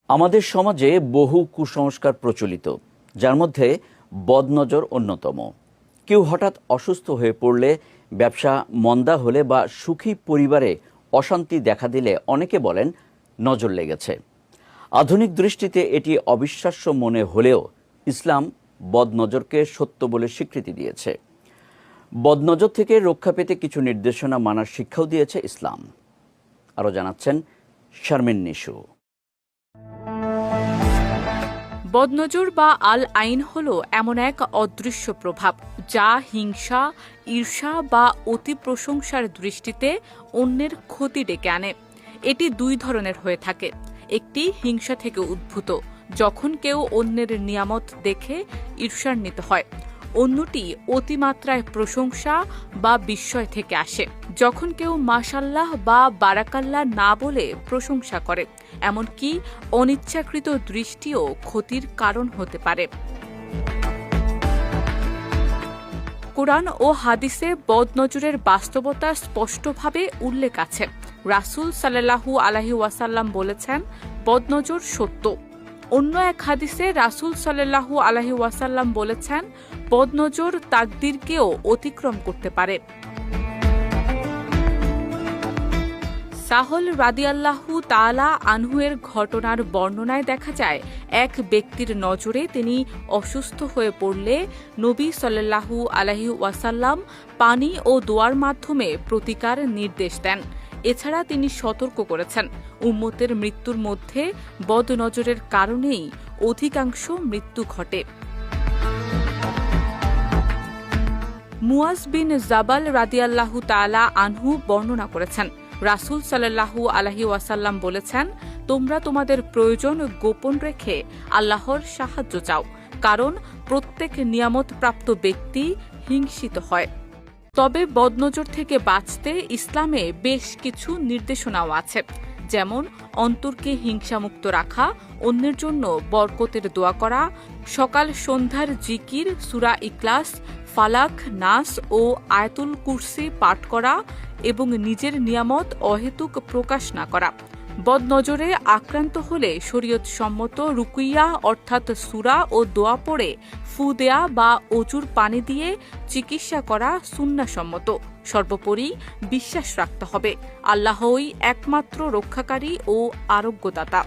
আমাদের সমাজে বহু কুসংস্কার প্রচলিত, যার মধ্যে বদনজর অন্যতম। কেউ হঠাৎ অসুস্থ হয়ে পড়লে, ব্যবসা মন্দা হলে বা সুখী পরিবারে অশান্তি দেখা দিলে অনেকে বলেন নজর লেগেছে। আধুনিক দৃষ্টিতে এটি অবিশ্বাস্য মনে হলেও ইসলাম বদনজরকে সত্য বলে স্বীকৃতি দিয়েছে। বদনজর থেকে রক্ষা পেতে কিছু নির্দেশনা মানার শিক্ষাও দিয়েছে ইসলাম। আরও জানাচ্ছেন শারমিন নিশু। বদনজর বা আল আইন হল এমন এক অদৃশ্য প্রভাব যা হিংসা, ঈর্ষা বা অতি প্রশংসার দৃষ্টিতে অন্যের ক্ষতি ডেকে আনে। এটি দুই ধরনের হয়ে থাকে। একটি হিংসা থেকে উদ্ভূত, যখন কেউ অন্যের নিয়ামত দেখে ঈর্ষান্বিত হয়। অন্যটি অতিমাত্রায় প্রশংসা বা বিস্ময় থেকে আসে, যখন কেউ মাশাল্লাহ বা বারাকাল্লাহ না বলে প্রশংসা করে। এমনকি অনিচ্ছাকৃত দৃষ্টিও ক্ষতির কারণ হতে পারে। কুরআন ও হাদিসে বদনজরের বাস্তবতা স্পষ্টভাবে উল্লেখ আছে। রাসূল সাল্লাল্লাহু আলাইহি ওয়াসাল্লাম বলেছেন, বদনজর সত্য। অন্য এক হাদিসে রাসূল সাল্লাল্লাহু আলাইহি ওয়াসাল্লাম বলেছেন, বদনজর তাকদীরকেও অতিক্রম করতে পারে। সাহল রাদিয়াল্লাহু তাআলা আনহু এর ঘটনার বর্ণনায় দেখা যায়, এক ব্যক্তির নজরে তিনি অসুস্থ হয়ে পড়লে নবী সাল্লাল্লাহু আলাইহি ওয়াসাল্লাম পানি ও দোয়ার মাধ্যমে প্রতিকার নির্দেশ দেন। এছাড়া তিনি সতর্ক করেছেন, উম্মতের মৃত্যুর মধ্যে বদনজরের কারণেই অধিকাংশ মৃত্যু ঘটে। মুয়াজ বিন জাবাল রাদিয়াল্লাহু তাআলা আনহু বর্ণনা করেছেন, রাসূল সাল্লাল্লাহু আলাইহি ওয়াসাল্লাম বলেছেন, তোমরা তোমাদের প্রয়োজন গোপন রেখে আল্লাহর সাহায্য চাও, কারণ প্রত্যেক নিয়ামত প্রাপ্ত ব্যক্তি হিংসিত হয়। তবে বদনজর থেকে বাঁচতে ইসলামে বেশ কিছু নির্দেশনাও আছে, যেমন অন্তরকে হিংসামুক্ত রাখা, অন্যের জন্য বরকতের দোয়া করা, সকাল সন্ধ্যার জিকির, সূরা ইখলাস, ফালাক, নাস ও আয়াতুল কুরসি পাঠ করা এবং নিজের নিয়ামত অহেতুক প্রকাশ না করা। বদনজরে আক্রান্ত হলে শরীয়ত সম্মত রুকুইয়া অর্থাৎ সূরা ও দোয়া পড়ে ফু দেয়া বা অজুর পানি দিয়ে চিকিৎসা করা সুন্নাহসম্মত। সর্বোপরি বিশ্বাস রাখতে হবে, আল্লাহই একমাত্র রক্ষাকারী ও আরোগ্যদাতা।